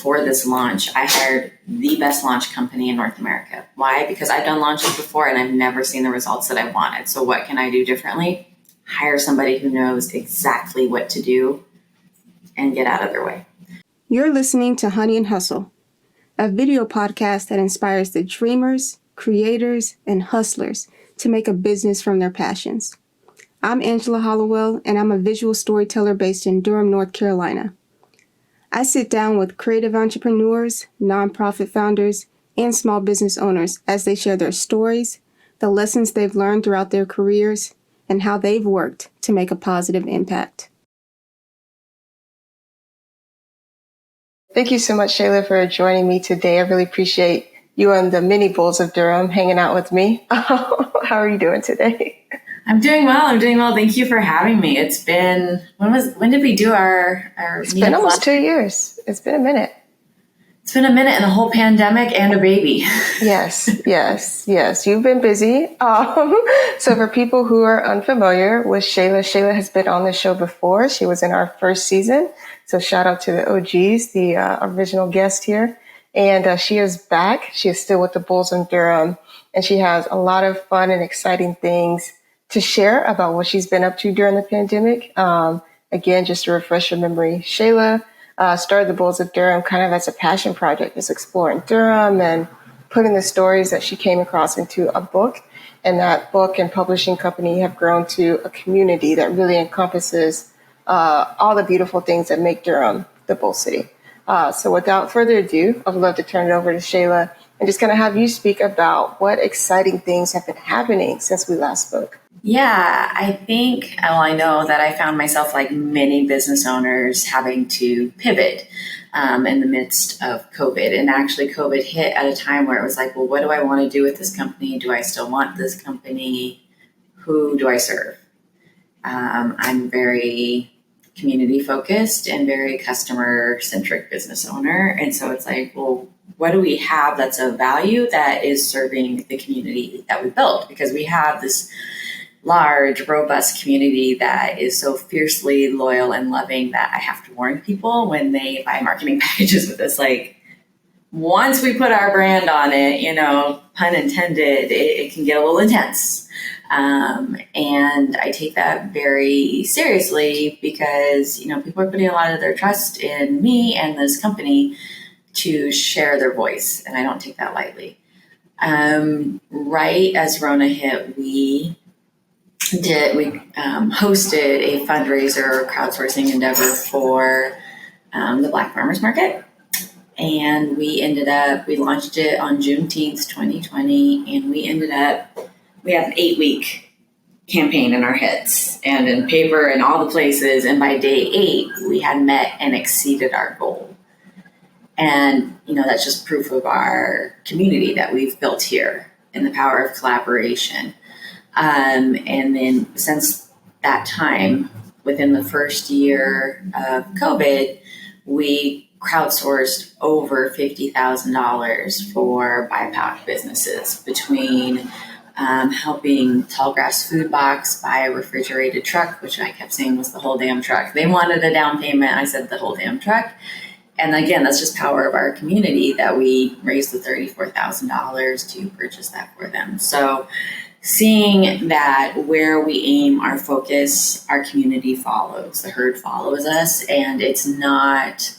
for this launch, I hired the best launch company in North America. Why? Because I've done launches before and I've never seen the results that I wanted. So what can I do differently? Hire somebody who knows exactly what to do and get out of their way. You're listening to Honey and Hustle, a video podcast that inspires the dreamers, creators, and hustlers to make a business from their passions. I'm Angela Hollowell, and I'm a visual storyteller based in Durham, North Carolina. I sit down with creative entrepreneurs, nonprofit founders, and small business owners as they share their stories, the lessons they've learned throughout their careers, and how they've worked to make a positive impact. Thank you so much, Shayla, for joining me today. I really appreciate you and the mini bulls of Durham hanging out with me. How are you doing today? I'm doing well. Thank you for having me. It's been, when did we do our It's been almost 2 years. It's been a minute. It's been a minute and a whole pandemic and a baby. Yes. You've been busy. So for people who are unfamiliar with Shayla has been on the show before. She was in our first season. So shout out to the OGs, the original guest here. And she is back. She is still with the Bulls in Durham. And she has a lot of fun and exciting things to share about what she's been up to during the pandemic. Again, just to refresh your memory, Shayla started the Bulls of Durham kind of as a passion project, just exploring Durham and putting the stories that she came across into a book. And that book and publishing company have grown to a community that really encompasses all the beautiful things that make Durham the Bull City. So without further ado, I'd love to turn it over to Shayla and just kind of have you speak about what exciting things have been happening since we last spoke. Yeah, I know that I found myself, like many business owners, having to pivot in the midst of COVID. And actually COVID hit at a time where it was like, well, what do I want to do with this company? Do I still want this company? Who do I serve? I'm very community focused and very customer centric business owner. And so it's like, well, what do we have that's of value that is serving the community that we built? Because we have this large, robust community that is so fiercely loyal and loving that I have to warn people when they buy marketing packages with us, like, once we put our brand on it, pun intended, it can get a little intense. And I take that very seriously because, people are putting a lot of their trust in me and this company to share their voice. And I don't take that lightly. Right as Rona hit, we hosted a fundraiser crowdsourcing endeavor for the Black Farmers Market. And we launched it on Juneteenth, 2020. And we had an 8-week campaign in our heads and in paper and all the places. And by day 8, we had met and exceeded our goal. And, that's just proof of our community that we've built here and the power of collaboration. And then since that time, within the first year of COVID, we crowdsourced over $50,000 for BIPOC businesses between helping Tallgrass Food Box buy a refrigerated truck, which I kept saying was the whole damn truck. They wanted a down payment. I said the whole damn truck. And again, that's just power of our community that we raised the $34,000 to purchase that for them. So seeing that where we aim our focus, our community follows, the herd follows us. And it's not,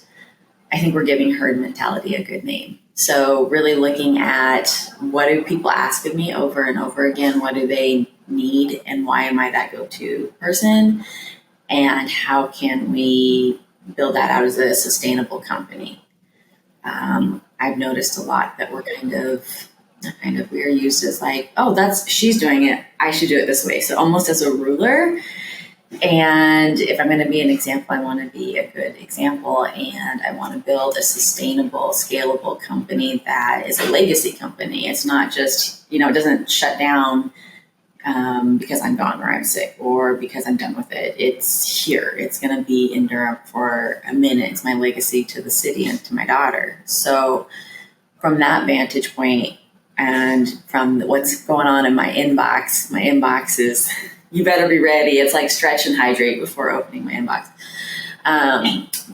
I think we're giving herd mentality a good name. So really looking at what do people ask of me over and over again? What do they need? And why am I that go-to person? And how can we build that out as a sustainable company? I've noticed a lot that we're we're used as like, oh, she's doing it, I should do it this way. So almost as a ruler. And if I'm going to be an example, I want to be a good example, and I want to build a sustainable, scalable company that is a legacy company. It's not just, it doesn't shut down because I'm gone or I'm sick or because I'm done with it. It's here. It's going to be in Durham for a minute. It's my legacy to the city and to my daughter. So from that vantage point and from what's going on in my inbox is, you better be ready. It's like stretch and hydrate before opening my inbox.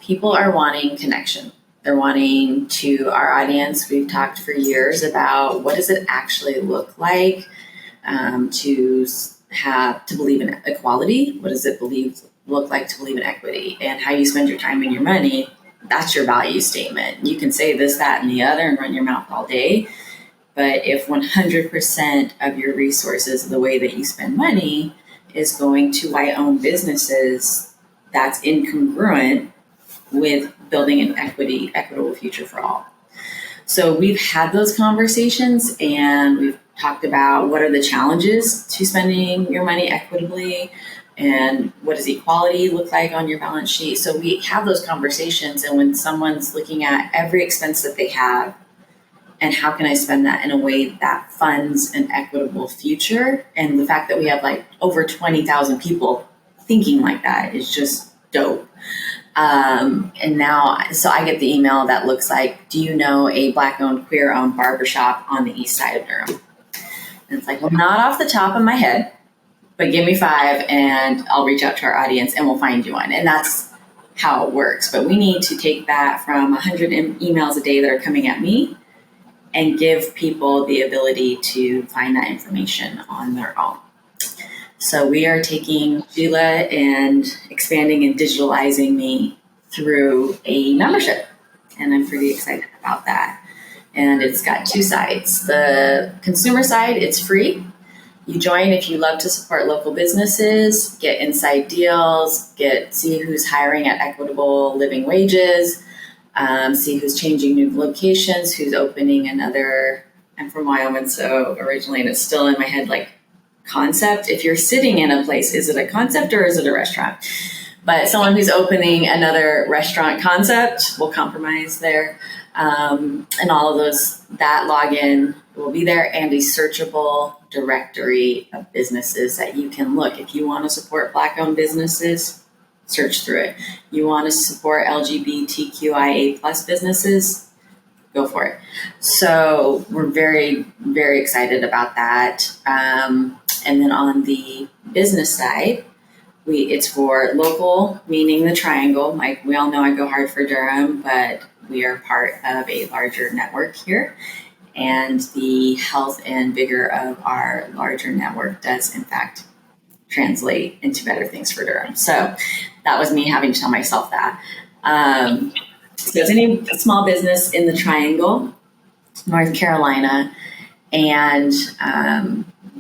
People are wanting connection. They're wanting to, our audience, we've talked for years about what does it actually look like to believe in equality? What does it look like to believe in equity? And how you spend your time and your money, that's your value statement. You can say this, that, and the other and run your mouth all day. But if 100% of your resources, the way that you spend money, is going to white-owned businesses, that's incongruent with building an equitable future for all. So we've had those conversations, and we've talked about what are the challenges to spending your money equitably, and what does equality look like on your balance sheet. So we have those conversations, and when someone's looking at every expense that they have, and how can I spend that in a way that funds an equitable future, and the fact that we have like over 20,000 people thinking like that is just dope. And now, so I get the email that looks like, do you know a Black-owned, queer-owned barbershop on the east side of Durham? And it's like, well, not off the top of my head, but give me 5 and I'll reach out to our audience and we'll find you one. And that's how it works. But we need to take that from 100 emails a day that are coming at me and give people the ability to find that information on their own. So we are taking Sheila and expanding and digitalizing me through a membership. And I'm pretty excited about that. And it's got 2 sides. The consumer side, it's free. You join if you love to support local businesses, get inside deals, see who's hiring at equitable living wages, see who's changing new locations, who's opening another. I'm from Wyoming, so originally, and it's still in my head, like, concept. If you're sitting in a place, is it a concept or is it a restaurant? But someone who's opening another restaurant concept will compromise there. And all of those, that login will be there, and a searchable directory of businesses that you can look. If you want to support Black-owned businesses, search through it. You want to support LGBTQIA plus businesses, go for it. So we're very, very excited about that. And then on the business side, it's for local, meaning the triangle. Like we all know, I go hard for Durham, but we are part of a larger network here. And the health and vigor of our larger network does, in fact, translate into better things for Durham. So that was me having to tell myself that. So it's any small business in the triangle, North Carolina, and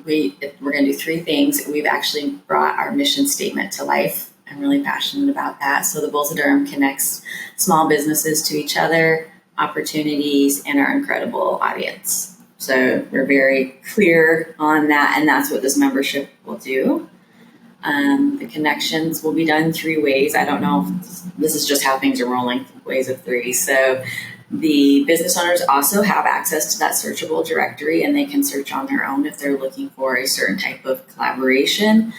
we're going to do 3 things. We've actually brought our mission statement to life. I'm really passionate about that. So the Bulls of Durham connects small businesses to each other, opportunities, and our incredible audience. So we're very clear on that, and that's what this membership will do. The connections will be done 3 ways. I don't know if this is just how things are rolling, ways of 3. So the business owners also have access to that searchable directory, and they can search on their own if they're looking for a certain type of collaboration.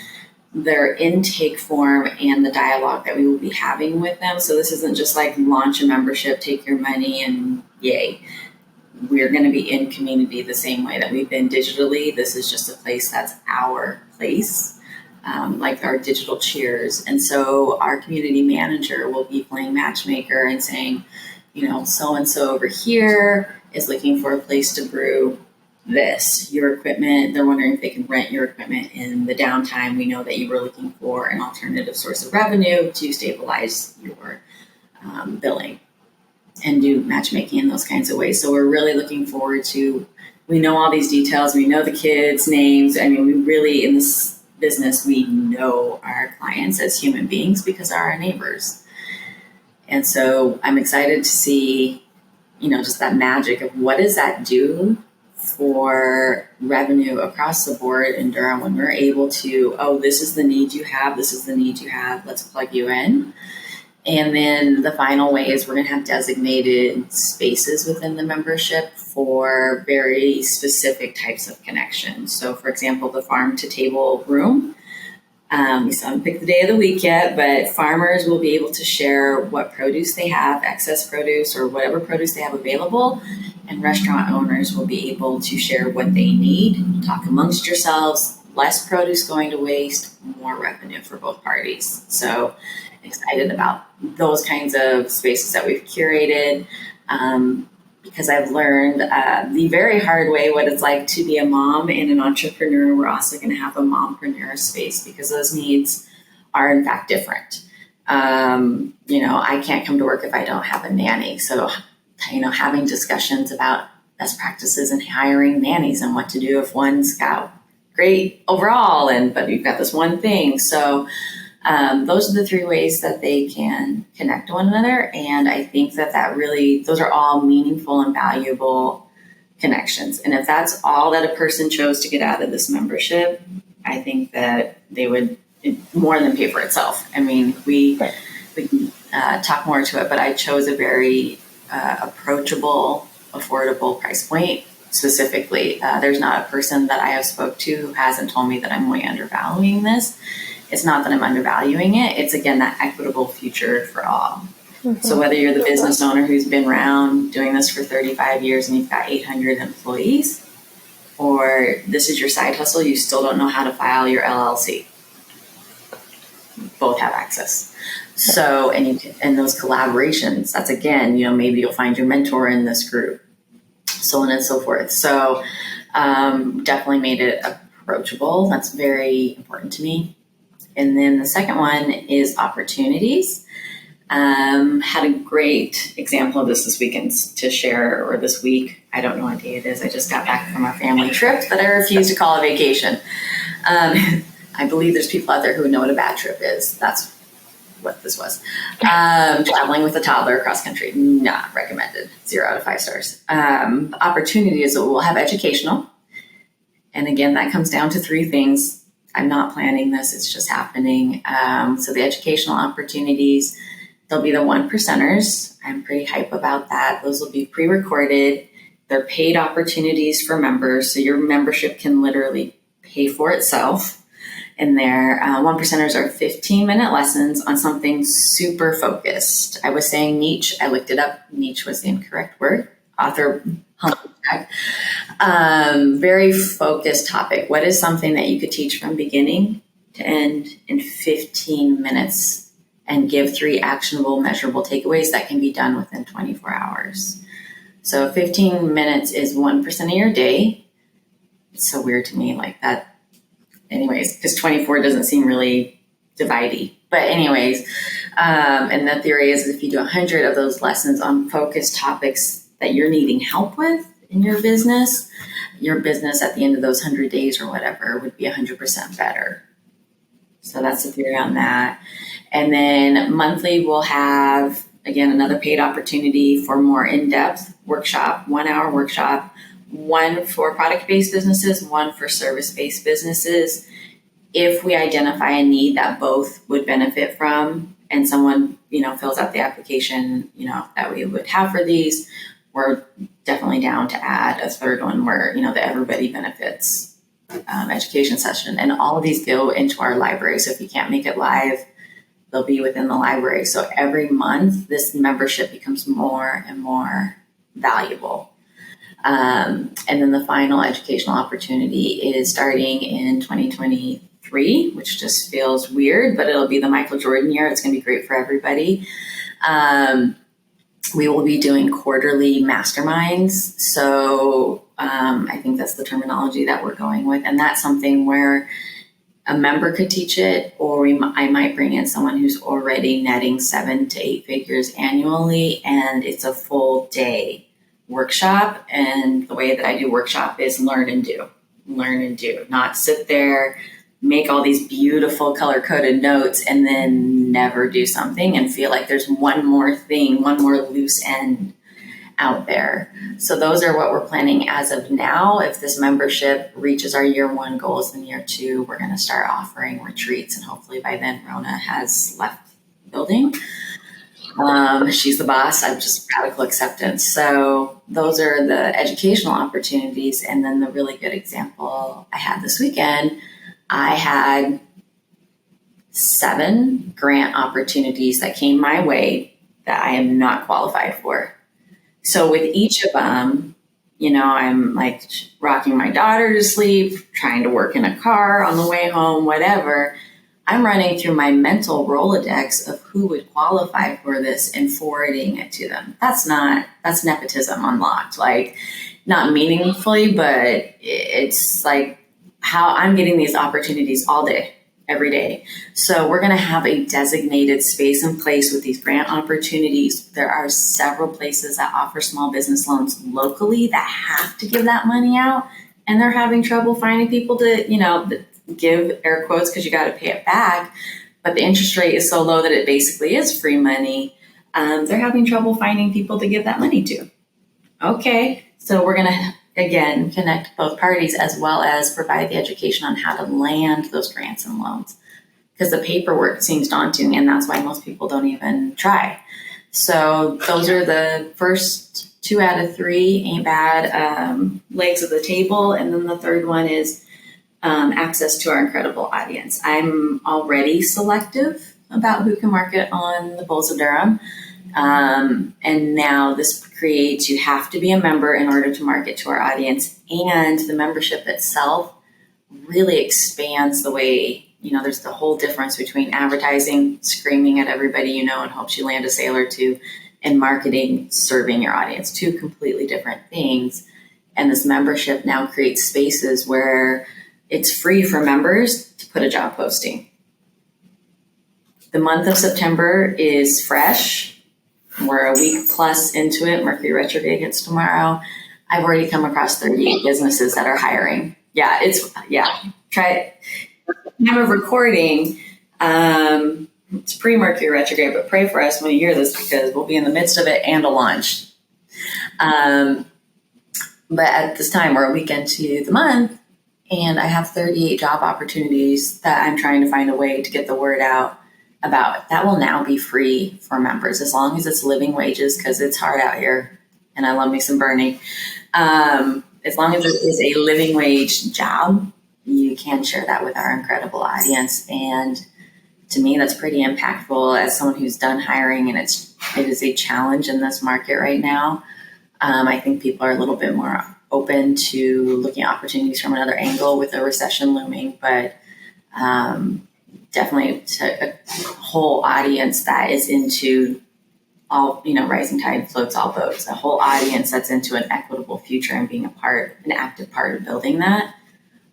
Their intake form and the dialogue that we will be having with them. So this isn't just like launch a membership, take your money, and yay. We're going to be in community the same way that we've been digitally. This is just a place that's our place. Like our digital cheers. And so our community manager will be playing matchmaker and saying, so-and-so over here is looking for a place to brew this. Your equipment, they're wondering if they can rent your equipment in the downtime. We know that you were looking for an alternative source of revenue to stabilize your billing and do matchmaking in those kinds of ways. So we're really looking forward to, we know all these details. We know the kids' names. I mean, we really, in this business, we know our clients as human beings because they're our neighbors. And so I'm excited to see, just that magic of what does that do for revenue across the board in Durham when we're able to, this is the need you have, this is the need you have, let's plug you in. And then the final way is we're going to have designated spaces within the membership for very specific types of connections. So, for example, the farm to table room. We still haven't picked the day of the week yet, but farmers will be able to share what produce they have, excess produce or whatever produce they have available. And restaurant owners will be able to share what they need, talk amongst yourselves, less produce going to waste, more revenue for both parties. So excited about those kinds of spaces that we've curated, because I've learned the very hard way what it's like to be a mom and an entrepreneur. We're also going to have a mompreneur space because those needs are in fact different. I can't come to work if I don't have a nanny. So, having discussions about best practices in hiring nannies and what to do if one's got great overall, but you've got this one thing. So those are the three ways that they can connect to one another. And I think that really, those are all meaningful and valuable connections. And if that's all that a person chose to get out of this membership, I think that they would more than pay for itself. I mean, we can talk more to it, but I chose a very approachable, affordable price point. Specifically, there's not a person that I have spoke to who hasn't told me that I'm way undervaluing this. It's not that I'm undervaluing it. It's, again, that equitable future for all. Mm-hmm. So whether you're the business owner who's been around doing this for 35 years and you've got 800 employees, or this is your side hustle, you still don't know how to file your LLC. Both have access. So, and those collaborations, that's, again, maybe you'll find your mentor in this group, so on and so forth. So definitely made it approachable. That's very important to me. And then the second one is opportunities. Had a great example of this weekend to share, or this week. I don't know what day it is. I just got back from our family trip that I refuse to call a vacation. I believe there's people out there who know what a bad trip is. That's what this was. Traveling with a toddler across country, not recommended. 0 out of 5 stars. Opportunities will have educational. And again, that comes down to 3 things. I'm not planning this, it's just happening. So the educational opportunities, they'll be the 1%ers. I'm pretty hype about that. Those will be pre-recorded. They're paid opportunities for members. So your membership can literally pay for itself. And their 1%ers are 15-minute lessons on something super focused. I was saying niche. I looked it up. Niche was the incorrect word. Author very focused topic. What is something that you could teach from beginning to end in 15 minutes and give 3 actionable, measurable takeaways that can be done within 24 hours? So 15 minutes is 1% of your day. It's so weird to me, like that. Anyways, because 24 doesn't seem really dividey. But anyways, and the theory is if you do 100 of those lessons on focused topics that you're needing help with in your business at the end of those 100 days or whatever would be 100% better. So that's the theory on that. And then monthly we'll have, again, another paid opportunity for more in-depth workshop, 1-hour workshop, one for product-based businesses, one for service-based businesses. If we identify a need that both would benefit from, and someone, fills out the application, that we would have for these, we're definitely down to add a third one where, the everybody benefits education session. And all of these go into our library. So if you can't make it live, they'll be within the library. So every month, this membership becomes more and more valuable. And then the final educational opportunity is starting in 2023, which just feels weird, but it'll be the Michael Jordan year. It's going to be great for everybody. We will be doing quarterly masterminds. So I think that's the terminology that we're going with. And that's something where a member could teach it, or I might bring in someone who's already netting 7 to 8 figures annually, and it's a full day workshop. And the way that I do workshop is learn and do, not sit there, make all these beautiful color-coded notes and then never do something and feel like there's one more thing, one more loose end out there. So those are what we're planning as of now. If this membership reaches our year 1 goals, then year 2, we're going to start offering retreats. And hopefully by then Rona has left the building. She's the boss. I'm just radical acceptance. So those are the educational opportunities. And then the really good example I had this weekend, I had 7 grant opportunities that came my way that I am not qualified for. So with each of them, I'm like rocking my daughter to sleep, trying to work in a car on the way home, whatever. I'm running through my mental Rolodex of who would qualify for this and forwarding it to them. That's nepotism unlocked. Like, not meaningfully, but it's like how I'm getting these opportunities all day, every day. So we're going to have a designated space in place with these grant opportunities. There are several places that offer small business loans locally that have to give that money out, and they're having trouble finding people to, give air quotes, because you got to pay it back. But the interest rate is so low that it basically is free money. They're having trouble finding people to give that money to. Okay, so we're going to, again, connect both parties as well as provide the education on how to land those grants and loans, because the paperwork seems daunting, and that's why most people don't even try. So those are the first 2 out of 3 ain't bad legs of the table. And then the third one is access to our incredible audience. I'm already selective about who can market on the Bulls of Durham. And now this creates, you have to be a member in order to market to our audience. And the membership itself really expands the way, there's the whole difference between advertising, screaming at everybody and hopes you land a sale or two, and marketing, serving your audience. 2 completely different things. And this membership now creates spaces where it's free for members to put a job posting. The month of September is fresh. We're a week plus into it. Mercury retrograde hits tomorrow. I've already come across 38 businesses that are hiring. Try it. Time of recording, it's pre-Mercury retrograde, but pray for us when you hear this, because we'll be in the midst of it and a launch. But at this time, we're a week into the month, and I have 38 job opportunities that I'm trying to find a way to get the word out about. That will now be free for members, as long as it's living wages, because it's hard out here, and I love me some Bernie. As long as it is a living wage job, you can share that with our incredible audience. And to me, that's pretty impactful as someone who's done hiring, and it is a challenge in this market right now. I think people are a little bit more open to looking at opportunities from another angle with a recession looming, but definitely to a whole audience that is into all, rising tide floats all boats, a whole audience that's into an equitable future and being an active part of building that.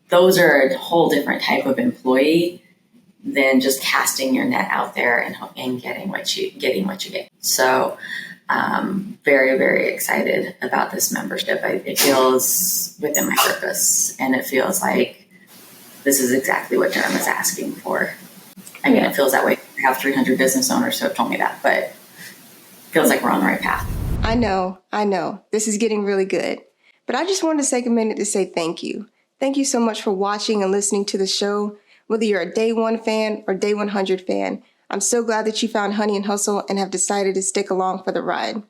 Those are a whole different type of employee than just casting your net out there and getting what you get. So very, very excited about this membership. It feels within my purpose, and it feels like this is exactly what Durham is asking for. I mean, it feels that way. I have 300 business owners who have told me that, but it feels like we're on the right path. I know. This is getting really good. But I just wanted to take a minute to say thank you. Thank you so much for watching and listening to the show. Whether you're a day 1 fan or day 100 fan, I'm so glad that you found Honey and Hustle and have decided to stick along for the ride.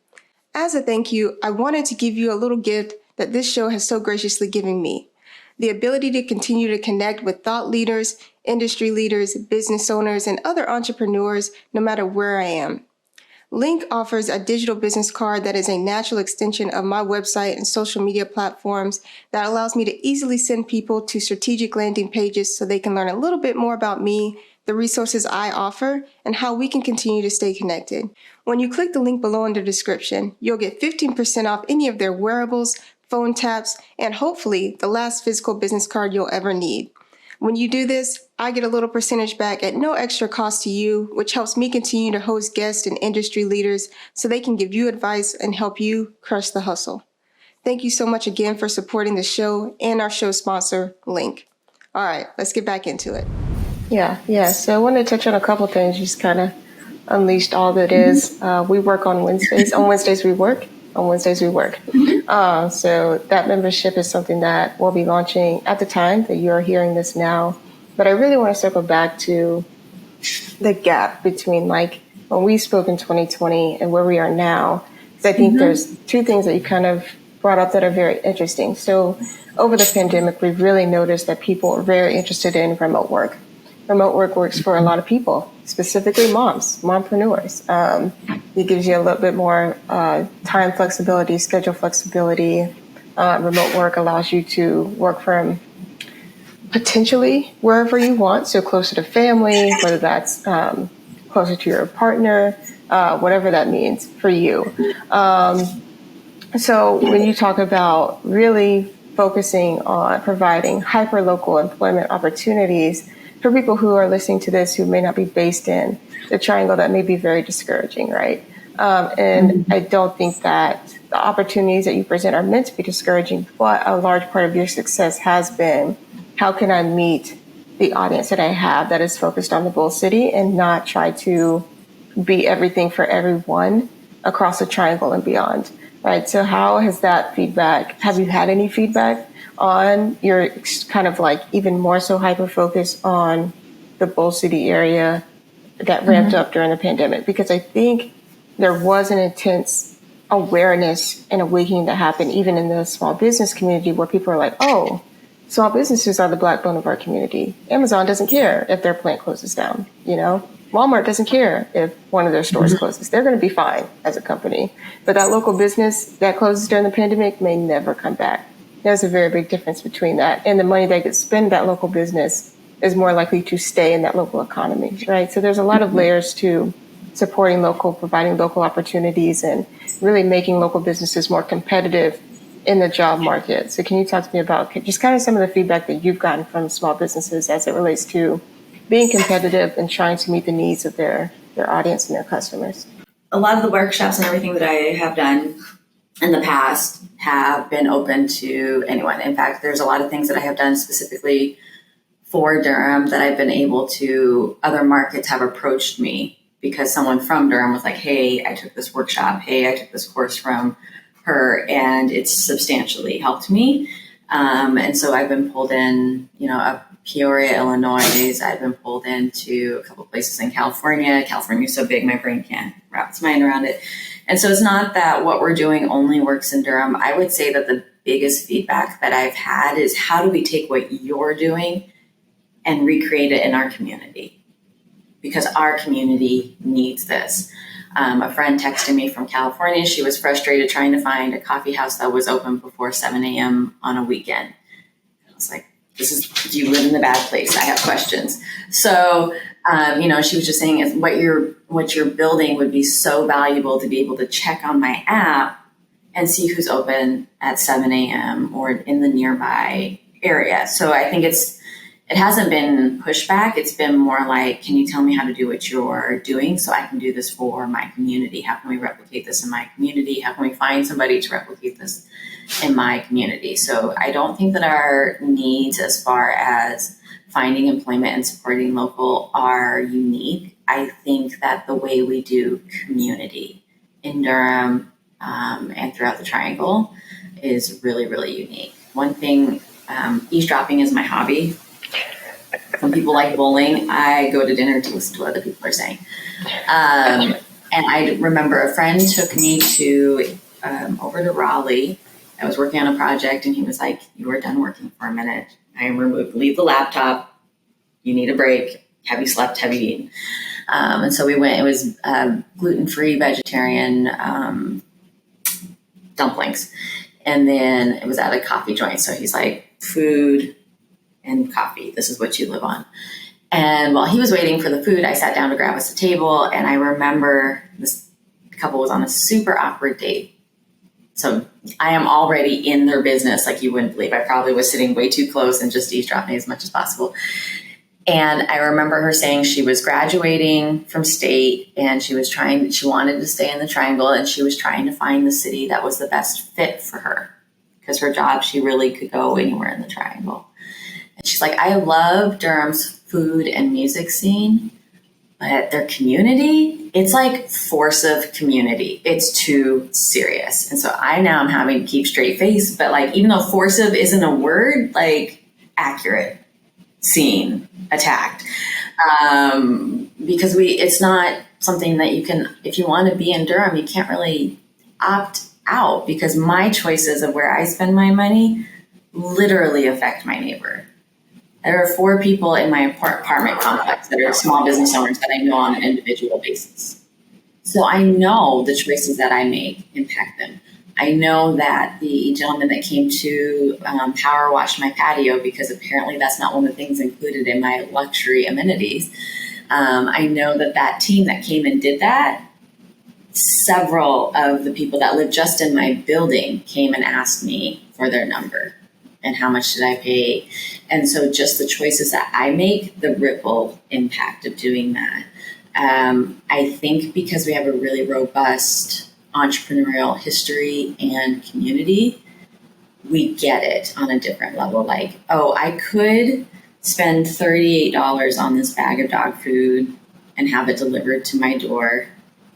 As a thank you, I wanted to give you a little gift that this show has so graciously given me: the ability to continue to connect with thought leaders, industry leaders, business owners, and other entrepreneurs no matter where I am. Link offers a digital business card that is a natural extension of my website and social media platforms that allows me to easily send people to strategic landing pages so they can learn a little bit more about me, the resources I offer, and how we can continue to stay connected. When you click the link below in the description, you'll get 15% off any of their wearables, phone taps, and hopefully the last physical business card you'll ever need. When you do this, I get a little percentage back at no extra cost to you, which helps me continue to host guests and industry leaders so they can give you advice and help you crush the hustle. Thank you so much again for supporting the show and our show sponsor, Link. All right, let's get back into it. Yeah. So I wanted to touch on a couple things. You just kind of unleashed all that is. We work on Wednesdays. On Wednesdays we work. So that membership is something that we'll be launching at the time that you're hearing this now. But I really want to circle back to the gap between like when we spoke in 2020 and where we are now. Because I think there's 2 things that you kind of brought up that are very interesting. So over the pandemic, we've really noticed that people are very interested in remote work. Remote work works for a lot of people, specifically mompreneurs. It gives you a little bit more time flexibility, schedule flexibility. Remote work allows you to work from potentially wherever you want, so closer to family, whether that's closer to your partner, whatever that means for you. So when you talk about really focusing on providing hyper-local employment opportunities for people who are listening to this who may not be based in the Triangle, that may be very discouraging, right? And I don't think that the opportunities that you present are meant to be discouraging, but a large part of your success has been, how can I meet the audience that I have that is focused on the Bull City and not try to be everything for everyone across the Triangle and beyond, right? So how has that feedback, have you had any feedback on your kind of like even more so hyper-focus on the Bull City area that ramped up during the pandemic? Because I think there was an intense awareness and awakening that happened even in the small business community, where people are like, oh, small businesses are the backbone of our community. Amazon doesn't care if their plant closes down, you know? Walmart doesn't care if one of their stores closes. They're going to be fine as a company. But that local business that closes during the pandemic may never come back. There's a very big difference between that. And the money that gets spent in that local business is more likely to stay in that local economy, right? So there's a lot of layers to supporting local, providing local opportunities, and really making local businesses more competitive in the job market. So can you talk to me about just kind of some of the feedback that you've gotten from small businesses as it relates to being competitive and trying to meet the needs of their audience and their customers? A lot of the workshops and everything that I have done in the past have been open to anyone. In fact, there's a lot of things that I have done specifically for Durham that I've been able to, other markets have approached me because someone from Durham was like, hey, I took this workshop. Hey, I took this course from her, and it's substantially helped me. And so I've been pulled in, up Peoria, Illinois. I've been pulled into a couple of places in California. California's so big, my brain can't wrap its mind around it. And so it's not that what we're doing only works in Durham. I would say that the biggest feedback that I've had is, how do we take what you're doing and recreate it in our community? Because our community needs this. A friend texted me from California. She was frustrated trying to find a coffee house that was open before 7 a.m. on a weekend. I was like, do you live in the bad place? I have questions. So, she was just saying, is what you're building would be so valuable to be able to check on my app and see who's open at 7 a.m. or in the nearby area. So I think it hasn't been pushback. It's been more like, can you tell me how to do what you're doing so I can do this for my community? How can we replicate this in my community? How can we find somebody to replicate this in my community? So I don't think that our needs as far as finding employment and supporting local are unique. I think that the way we do community in Durham and throughout the Triangle is really, really unique. One thing, eavesdropping is my hobby. Some people like bowling. I go to dinner to listen to what other people are saying. And I remember a friend took me to over to Raleigh. I was working on a project, and he was like, you are done working for a minute. I am removed. Leave the laptop. You need a break. Have you slept? Have you eaten? And so we went. It was gluten-free, vegetarian dumplings. And then it was at a coffee joint. So he's like, food and coffee. This is what you live on. And while he was waiting for the food, I sat down to grab us a table. And I remember this couple was on a super awkward date. So I am already in their business like you wouldn't believe. I probably was sitting way too close and just eavesdropping as much as possible. And I remember her saying she was graduating from state, and she wanted to stay in the Triangle, and she was trying to find the city that was the best fit for her, because her job, she really could go anywhere in the Triangle. And she's like, I love Durham's food and music scene, but their community, it's like force of community. It's too serious. And so I now am having to keep straight face, but like, even though forcive isn't a word, like accurate, seen, attacked. Because it's not something that you can, if you want to be in Durham, you can't really opt out, because my choices of where I spend my money literally affect my neighbor. There are 4 people in my apartment complex that are small business owners that I know on an individual basis. So I know the choices that I make impact them. I know that the gentleman that came to power wash my patio, because apparently that's not one of the things included in my luxury amenities. I know that team that came and did that, several of the people that live just in my building came and asked me for their number and how much should I pay. And so just the choices that I make, the ripple impact of doing that. I think because we have a really robust entrepreneurial history and community, we get it on a different level. Like, oh, I could spend $38 on this bag of dog food and have it delivered to my door.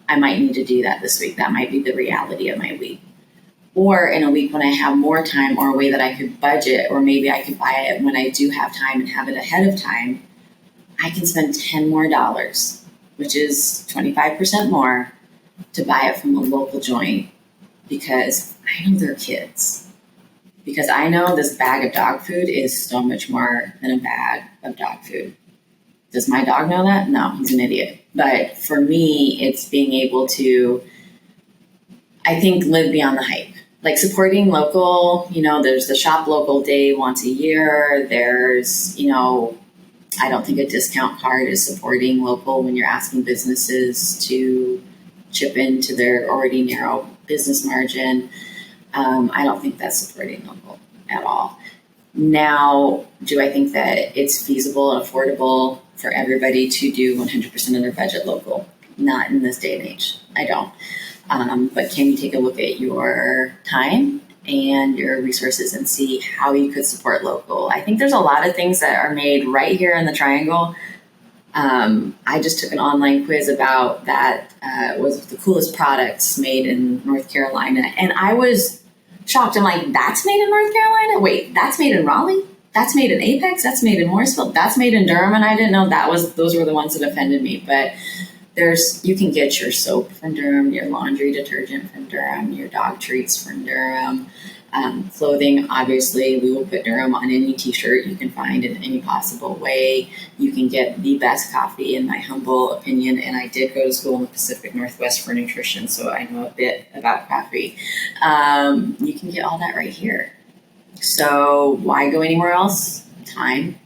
I might need to do that this week. That might be the reality of my week. Or in a week when I have more time, or a way that I could budget, or maybe I could buy it when I do have time and have it ahead of time, I can spend $10 more, which is 25% more, to buy it from a local joint, because I know they're kids. Because I know this bag of dog food is so much more than a bag of dog food. Does my dog know that? No, he's an idiot. But for me, it's being able to, I think, live beyond the hype. Like supporting local, there's the shop local day once a year. There's, I don't think a discount card is supporting local when you're asking businesses to chip into their already narrow business margin. I don't think that's supporting local at all. Now, do I think that it's feasible and affordable for everybody to do 100% of their budget local? Not in this day and age. I don't. But can you take a look at your time and your resources and see how you could support local? I think there's a lot of things that are made right here in the Triangle. I just took an online quiz about that. Was the coolest products made in North Carolina. And I was shocked. I'm like, that's made in North Carolina? Wait, that's made in Raleigh? That's made in Apex? That's made in Morrisville? That's made in Durham? And I didn't know those were the ones that offended me. But you can get your soap from Durham, your laundry detergent from Durham, your dog treats from Durham. Clothing, obviously, we will put Durham on any t-shirt you can find in any possible way. You can get the best coffee, in my humble opinion, and I did go to school in the Pacific Northwest for nutrition, so I know a bit about coffee. You can get all that right here. So why go anywhere else? Time.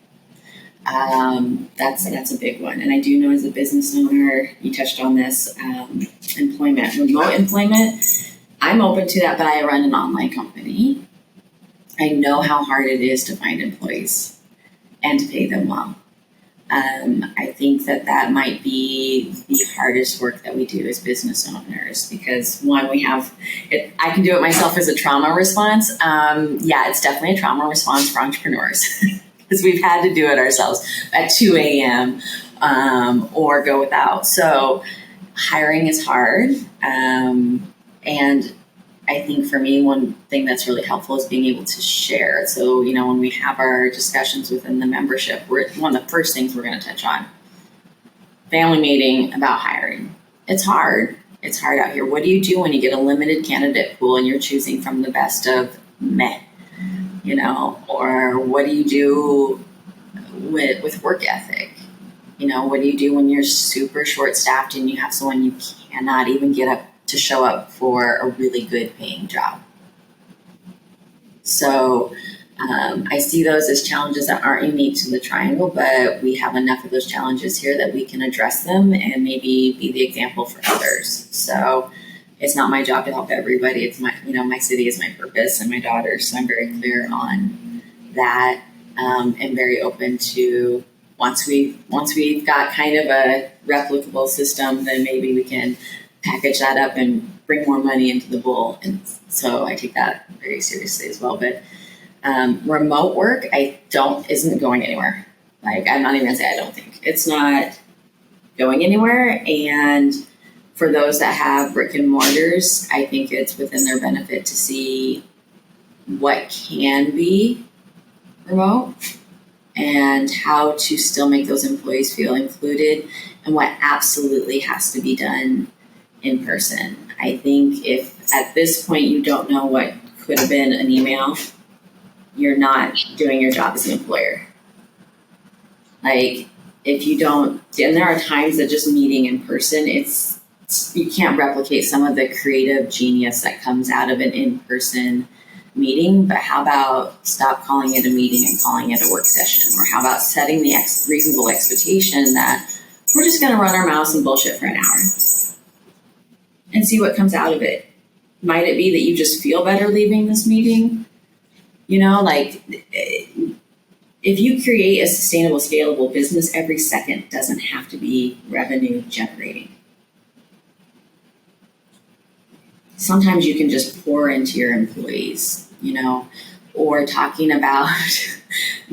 That's a big one. And I do know, as a business owner, you touched on this, employment, remote employment. I'm open to that, but I run an online company. I know how hard it is to find employees and to pay them well. I think that might be the hardest work that we do as business owners, because one, we have it. I can do it myself as a trauma response. It's definitely a trauma response for entrepreneurs because we've had to do it ourselves at 2 a.m. Or go without. So hiring is hard. And I think for me, one thing that's really helpful is being able to share. So, when we have our discussions within the membership, one of the first things we're going to touch on, family meeting about hiring. It's hard. It's hard out here. What do you do when you get a limited candidate pool and you're choosing from the best of men? Or what do you do with work ethic? What do you do when you're super short-staffed and you have someone you cannot even get up to show up for a really good paying job? So I see those as challenges that aren't unique to the Triangle, but we have enough of those challenges here that we can address them and maybe be the example for others. So it's not my job to help everybody. It's my city is my purpose and my daughter's. So I'm very clear on that, and very open to once we've got kind of a replicable system, then maybe we can package that up and bring more money into the bowl. And so I take that very seriously as well. But remote work, isn't going anywhere. Like, I'm not even gonna say I don't think. It's not going anywhere. And for those that have brick and mortars, I think it's within their benefit to see what can be remote and how to still make those employees feel included, and what absolutely has to be done in person. I think if at this point you don't know what could have been an email, you're not doing your job as an employer. Like, if you don't, and there are times that just meeting in person, it's you can't replicate some of the creative genius that comes out of an in-person meeting, but how about stop calling it a meeting and calling it a work session? Or how about setting the reasonable expectation that we're just going to run our mouths and bullshit for an hour and see what comes out of it? Might it be that you just feel better leaving this meeting? You know, like if you create a sustainable, scalable business, every second doesn't have to be revenue generating. Sometimes you can just pour into your employees, you know, or talking about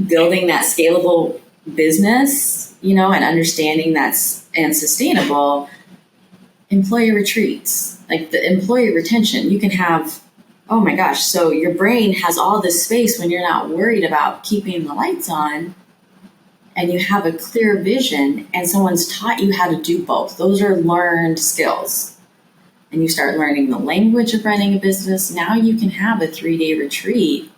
building that scalable business, you know, and understanding that's and sustainable. Employee retreats, like the employee retention, you can have, oh my gosh, so your brain has all this space when you're not worried about keeping the lights on, and you have a clear vision, and someone's taught you how to do both. Those are learned skills. And you start learning the language of running a business. Now you can have a 3-day retreat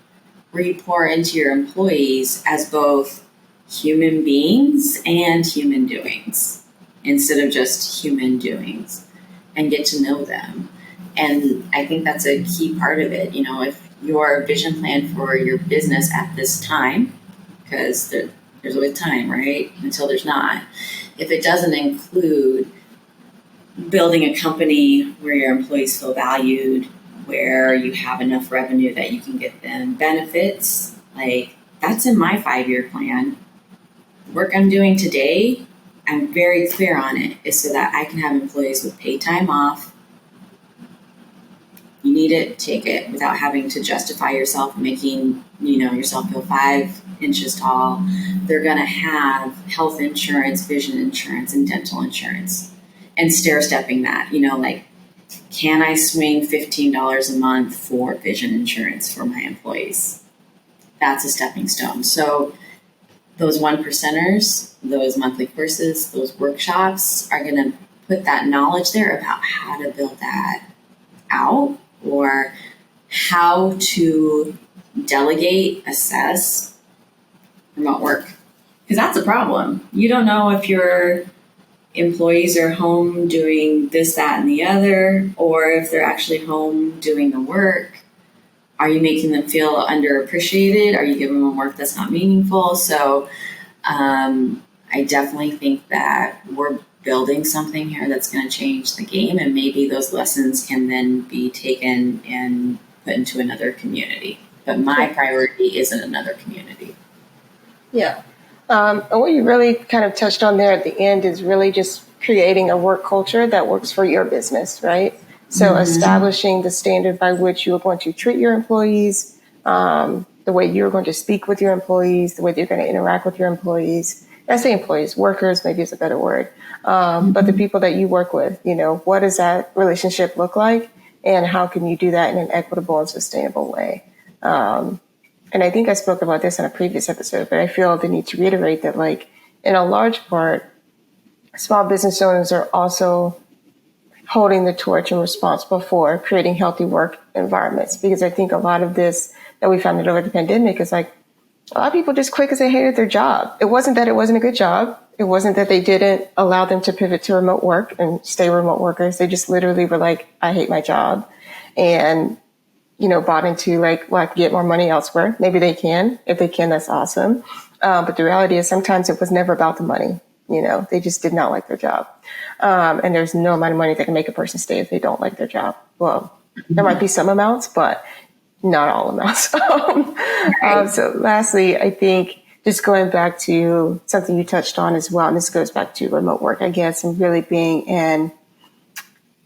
where you pour into your employees as both human beings and human doings instead of just human doings, and get to know them. And I think that's a key part of it. You know, if your vision plan for your business at this time, because there's always time, right? Until there's not. If it doesn't include building a company where your employees feel valued, where you have enough revenue that you can get them benefits, like that's in my 5-year plan. The work I'm doing today, I'm very clear on it, is so that I can have employees with paid time off. You need it, take it, without having to justify yourself making, you know, yourself feel 5 inches tall. They're going to have health insurance, vision insurance, and dental insurance. And stair-stepping that, you know, like, can I swing $15 a month for vision insurance for my employees? That's a stepping stone. So those 1%ers, those monthly courses, those workshops are going to put that knowledge there about how to build that out, or how to delegate, assess remote work. Because that's a problem. You don't know if your employees are home doing this, that, and the other, or if they're actually home doing the work. Are you making them feel underappreciated? Are you giving them work that's not meaningful? So I definitely think that we're building something here that's going to change the game, and maybe those lessons can then be taken and put into another community. But my priority isn't another community. Yeah. And what you really kind of touched on there at the end is really just creating a work culture that works for your business, right? So establishing the standard by which you are going to treat your employees, the way you're going to speak with your employees, the way that you're going to interact with your employees. I say employees, workers, maybe is a better word. But the people that you work with, you know, what does that relationship look like? And how can you do that in an equitable and sustainable way? And I think I spoke about this in a previous episode, but I feel the need to reiterate that, like, in a large part, small business owners are also holding the torch and responsible for creating healthy work environments. Because I think a lot of this that we found out over the pandemic is like, a lot of people just quit because they hated their job. It wasn't that it wasn't a good job. It wasn't that they didn't allow them to pivot to remote work and stay remote workers. They just literally were like, I hate my job. And you know, bought into like, well, I can get more money elsewhere. Maybe they can. If they can, that's awesome. But the reality is sometimes it was never about the money. You know, they just did not like their job. And there's no amount of money that can make a person stay if they don't like their job. Well, there might be some amounts, but not all amounts. So lastly, I think just going back to something you touched on as well, and this goes back to remote work, I guess, and really being in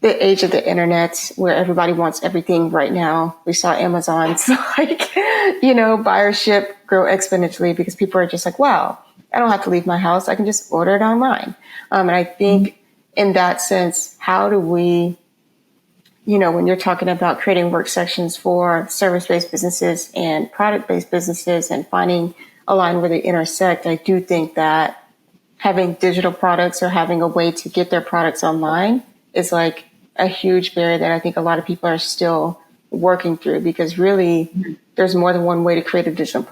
the age of the internet where everybody wants everything right now. We saw Amazon's like, you know, buyership grow exponentially because people are just like, wow, I don't have to leave my house. I can just order it online. And I think in that sense, how do we, you know, when you're talking about creating work sections for service-based businesses and product-based businesses and finding a line where they intersect, I do think that having digital products or having a way to get their products online is like a huge barrier that I think a lot of people are still working through, because really there's more than one way to create a digital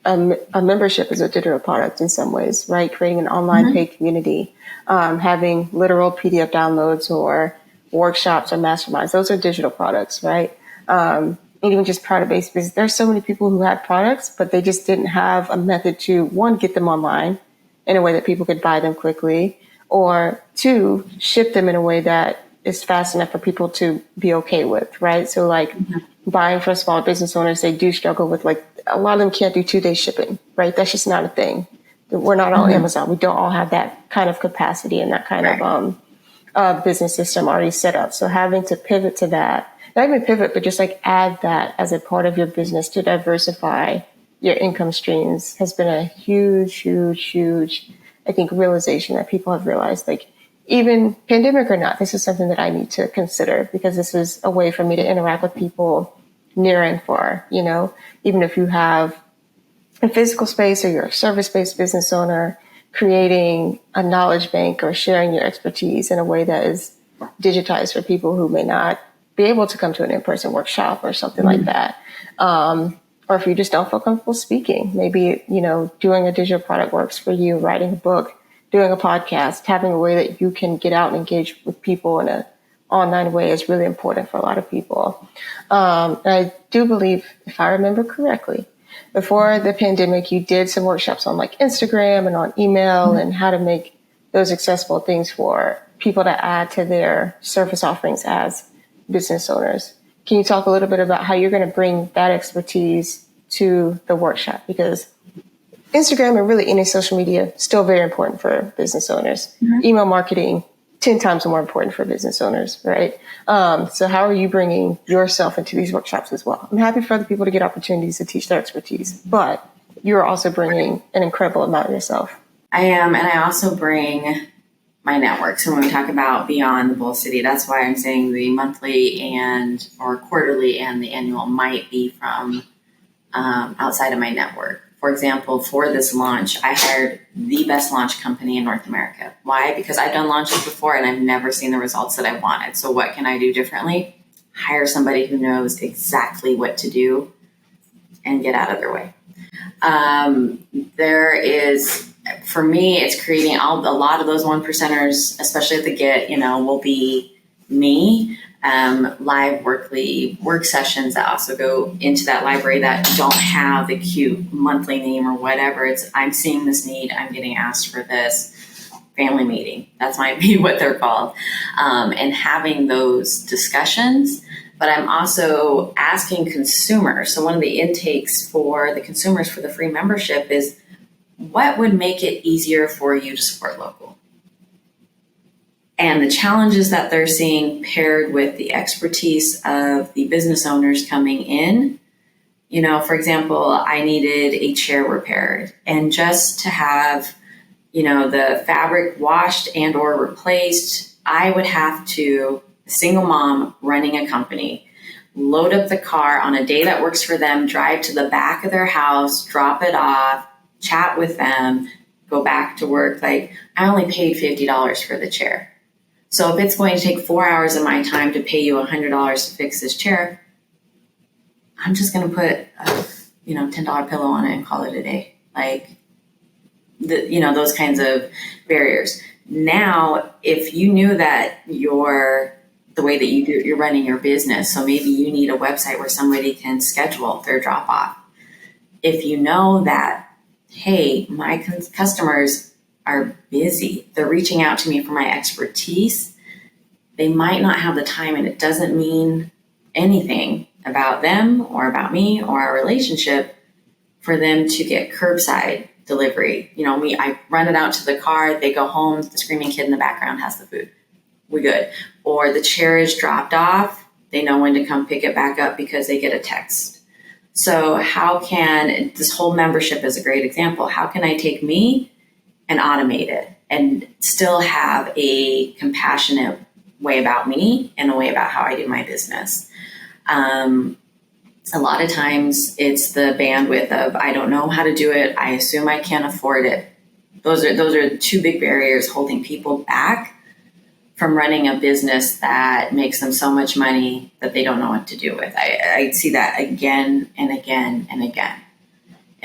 a membership is a digital product in some ways, right? Creating an online paid community, having literal PDF downloads or workshops or masterminds. Those are digital products, right? And even just product-based business. There's so many people who had products, but they just didn't have a method to, one, get them online in a way that people could buy them quickly, or two, ship them in a way that is fast enough for people to be okay with, right? So like buying from small business owners, they do struggle with like, a lot of them can't do 2-day shipping, right? That's just not a thing. We're not all Amazon. We don't all have that kind of capacity and that kind of business system already set up. So having to pivot to that, not even pivot, but just like add that as a part of your business to diversify your income streams has been a huge, I think, realization that people have realized, like, even pandemic or not, this is something that I need to consider because this is a way for me to interact with people near and far, you know, even if you have a physical space or you're a service-based business owner, creating a knowledge bank or sharing your expertise in a way that is digitized for people who may not be able to come to an in-person workshop or something like that. Or if you just don't feel comfortable speaking, maybe, you know, doing a digital product works for you, writing a book, doing a podcast, having a way that you can get out and engage with people in an online way is really important for a lot of people. And I do believe, if I remember correctly, before the pandemic, you did some workshops on like Instagram and on email and how to make those accessible things for people to add to their service offerings as business owners. Can you talk a little bit about how you're going to bring that expertise to the workshop? Because Instagram and really any social media still very important for business owners. Email marketing, 10 times more important for business owners, right? So how are you bringing yourself into these workshops as well? I'm happy for other people to get opportunities to teach their expertise, but you're also bringing an incredible amount yourself. I am, and I also bring my network. So when we talk about beyond the Bull City, that's why I'm saying the monthly and or quarterly and the annual might be from outside of my network. For example, for this launch, I hired the best launch company in North America. Why? Because I've done launches before and I've never seen the results that I wanted. So what can I do differently? Hire somebody who knows exactly what to do and get out of their way. There is, for me, it's creating a lot of those 1%ers, especially at the get, will be me. Live work sessions that also go into that library that don't have the cute monthly name or whatever. It's, I'm seeing this need, I'm getting asked for this family meeting. That's might be what they're called. And having those discussions, but I'm also asking consumers. So one of the intakes for the consumers for the free membership is, what would make it easier for you to support local? And the challenges that they're seeing paired with the expertise of the business owners coming in. For example, I needed a chair repaired, and just to have, the fabric washed and or replaced, I would have to, a single mom running a company, load up the car on a day that works for them, drive to the back of their house, drop it off, chat with them, go back to work. Like, I only paid $50 for the chair. So if it's going to take 4 hours of my time to pay you $100 to fix this chair, I'm just going to put a, $10 pillow on it and call it a day. Like, those kinds of barriers. Now, if you knew that the way that you're running your business, so maybe you need a website where somebody can schedule their drop off. If you know that, hey, my customers are busy, they're reaching out to me for my expertise, they might not have the time, and it doesn't mean anything about them or about me or our relationship for them to get curbside delivery. I run it out to the car, they go home, the screaming kid in the background has the food. We good. Or the chair is dropped off, they know when to come pick it back up because they get a text. So how can, this whole membership is a great example. How can I take me and automate it and still have a compassionate way about me and a way about how I do my business? A lot of times it's the bandwidth of, I don't know how to do it, I assume I can't afford it. Those are two big barriers holding people back from running a business that makes them so much money that they don't know what to do with. I see that again and again and again.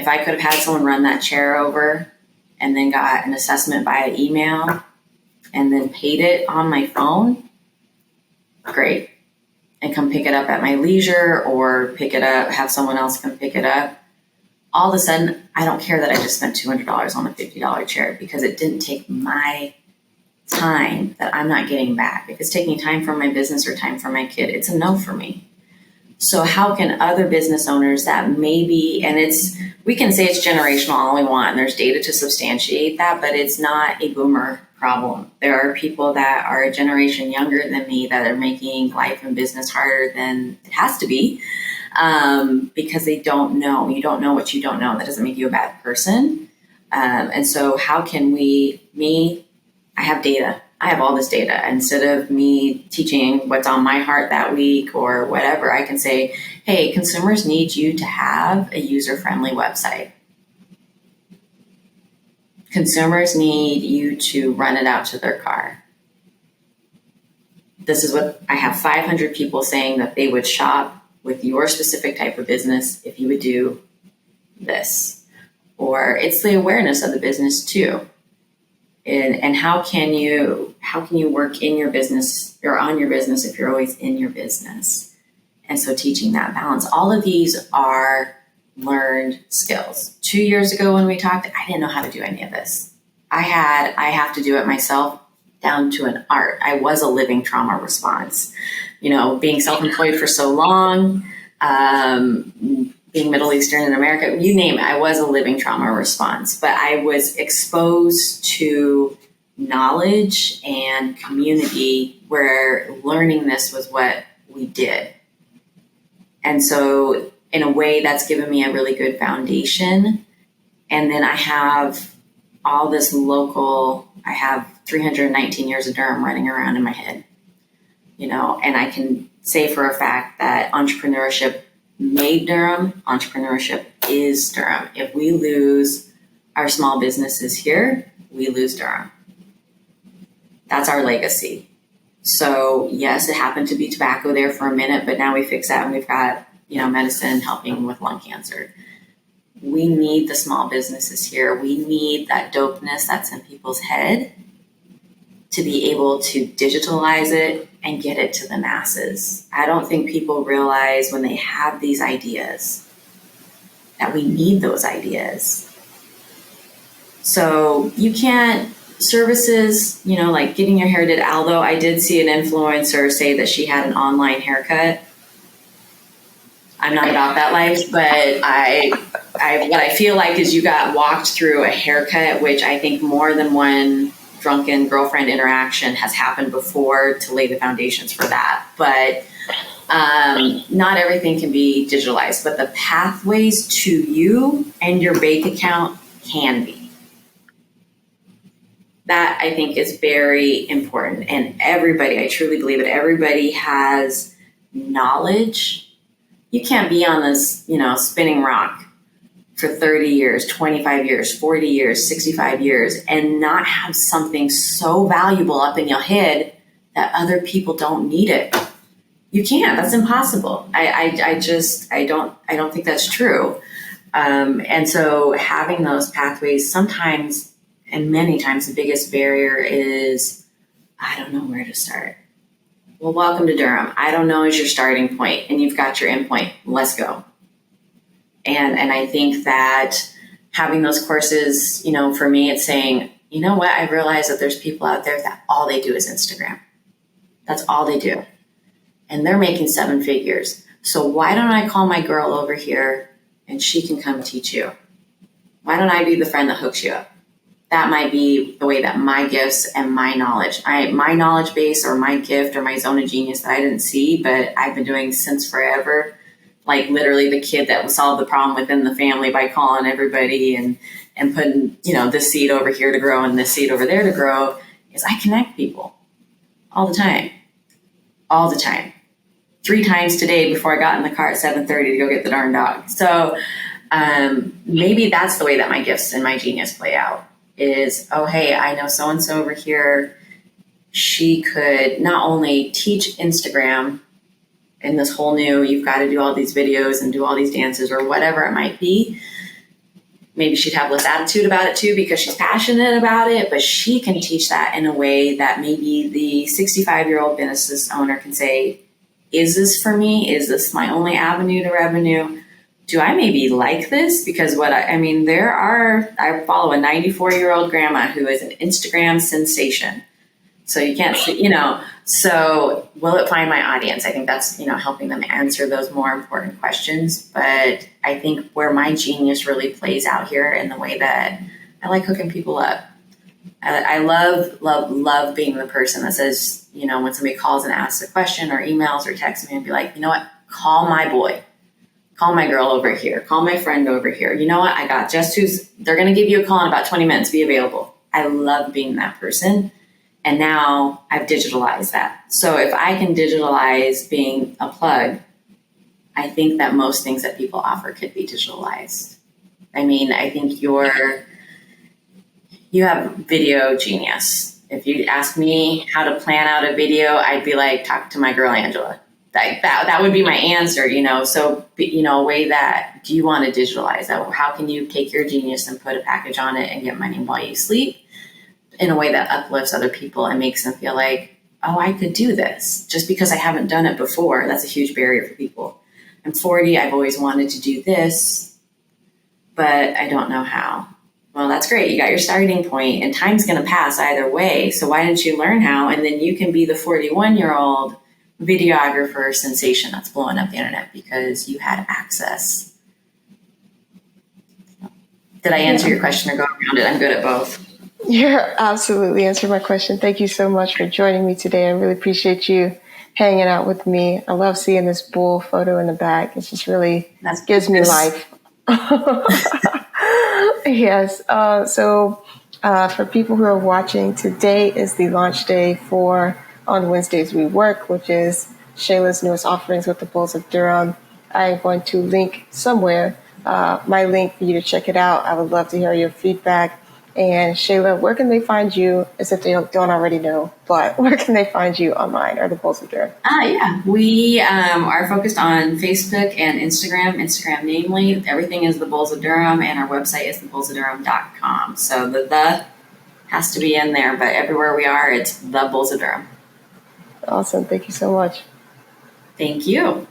If I could have had someone run that chair over and then got an assessment via email and then paid it on my phone, great. And come pick it up at my leisure or pick it up, have someone else come pick it up. All of a sudden, I don't care that I just spent $200 on a $50 chair because it didn't take my time that I'm not getting back. If it's taking time from my business or time from my kid, it's a no for me. So how can other business owners that maybe, and we can say it's generational all we want, and there's data to substantiate that, but it's not a boomer problem. There are people that are a generation younger than me that are making life and business harder than it has to be because they don't know. You don't know what you don't know. That doesn't make you a bad person. And so how can I have data. I have all this data. Instead of me teaching what's on my heart that week or whatever, I can say, hey, consumers need you to have a user-friendly website. Consumers need you to run it out to their car. This is what I have 500 people saying that they would shop with your specific type of business if you would do this. Or it's the awareness of the business too. And how can you work in your business or on your business if you're always in your business? And so teaching that balance, all of these are learned skills. 2 years ago when we talked, I didn't know how to do any of this. I have to do it myself down to an art. I was a living trauma response, being self-employed for so long, being Middle Eastern in America, you name it, I was a living trauma response, but I was exposed to knowledge and community where learning this was what we did. And so in a way that's given me a really good foundation. And then I have all this I have 319 years of Durham running around in my head, and I can say for a fact that entrepreneurship made Durham, entrepreneurship is Durham. If we lose our small businesses here, we lose Durham. That's our legacy. So yes, it happened to be tobacco there for a minute, but now we fix that and we've got, medicine helping with lung cancer. We need the small businesses here. We need that dopeness that's in people's head to be able to digitalize it and get it to the masses. I don't think people realize when they have these ideas that we need those ideas. So you can't, services, like getting your hair did, although I did see an influencer say that she had an online haircut. I'm not about that life, but I what I feel like is you got walked through a haircut, which I think more than one drunken girlfriend interaction has happened before to lay the foundations for that. But not everything can be digitalized, but the pathways to you and your bank account can be. That I think is very important. And I truly believe it, everybody has knowledge. You can't be on this, spinning rock for 30 years, 25 years, 40 years, 65 years, and not have something so valuable up in your head that other people don't need it. You can't. That's impossible. I don't think that's true. And so having those pathways sometimes, and many times, the biggest barrier is, I don't know where to start. Well, welcome to Durham. I don't know is your starting point, and you've got your end point. Let's go. And I think that having those courses, for me, it's saying, you know what? I realize that there's people out there that all they do is Instagram. That's all they do. And they're making 7 figures. So why don't I call my girl over here and she can come teach you? Why don't I be the friend that hooks you up? That might be the way that my gifts and my knowledge, my knowledge base or my gift or my zone of genius that I didn't see, but I've been doing since forever. Like literally the kid that would solve the problem within the family by calling everybody and putting, this seed over here to grow and this seed over there to grow, is I connect people all the time. 3 times today before I got in the car at 7:30 to go get the darn dog. So maybe that's the way that my gifts and my genius play out is, oh, hey, I know so-and-so over here. She could not only teach Instagram in this whole new, you've got to do all these videos and do all these dances or whatever it might be, maybe she'd have less attitude about it too because she's passionate about it, but she can teach that in a way that maybe the 65-year-old business owner can say, is this for me? Is this my only avenue to revenue? Do I maybe like this? Because I follow a 94-year-old grandma who is an Instagram sensation. So you can't see, so will it find my audience? I think that's, helping them answer those more important questions. But I think where my genius really plays out here in the way that I like hooking people up. I love being the person that says, when somebody calls and asks a question or emails or texts me and be like, you know what, call my boy, call my girl over here, call my friend over here. You know what, I got they're going to give you a call in about 20 minutes, be available. I love being that person. And now I've digitalized that. So if I can digitalize being a plug, I think that most things that people offer could be digitalized. I think you have video genius. If you ask me how to plan out a video, I'd be like, talk to my girl, Angela. That would be my answer, So, a way that, do you want to digitalize that? How can you take your genius and put a package on it and get money while you sleep in a way that uplifts other people and makes them feel like, oh, I could do this just because I haven't done it before. That's a huge barrier for people. I'm 40. I've always wanted to do this, but I don't know how. Well, that's great. You got your starting point and time's going to pass either way. So why didn't you learn how? And then you can be the 41-year-old videographer sensation that's blowing up the internet because you had access. Did I answer your question or go around it? I'm good at both. You're absolutely answered my question. Thank you so much for joining me today. I really appreciate you hanging out with me. I love seeing this bull photo in the back. It just really gives me life. Yes. So for people who are watching, today is the launch day for On Wednesdays We Work, which is Shayla's newest offerings with the Bulls of Durham. I'm going to link somewhere my link for you to check it out. I would love to hear your feedback. And Shayla, where can they find you, as if they don't already know, but where can they find you online or the Bulls of Durham? Yeah, we are focused on Facebook and Instagram namely. Everything is the Bulls of Durham, and our website is thebullsofdurham.com. So the has to be in there, but everywhere we are, it's the Bulls of Durham. Awesome. Thank you so much. Thank you.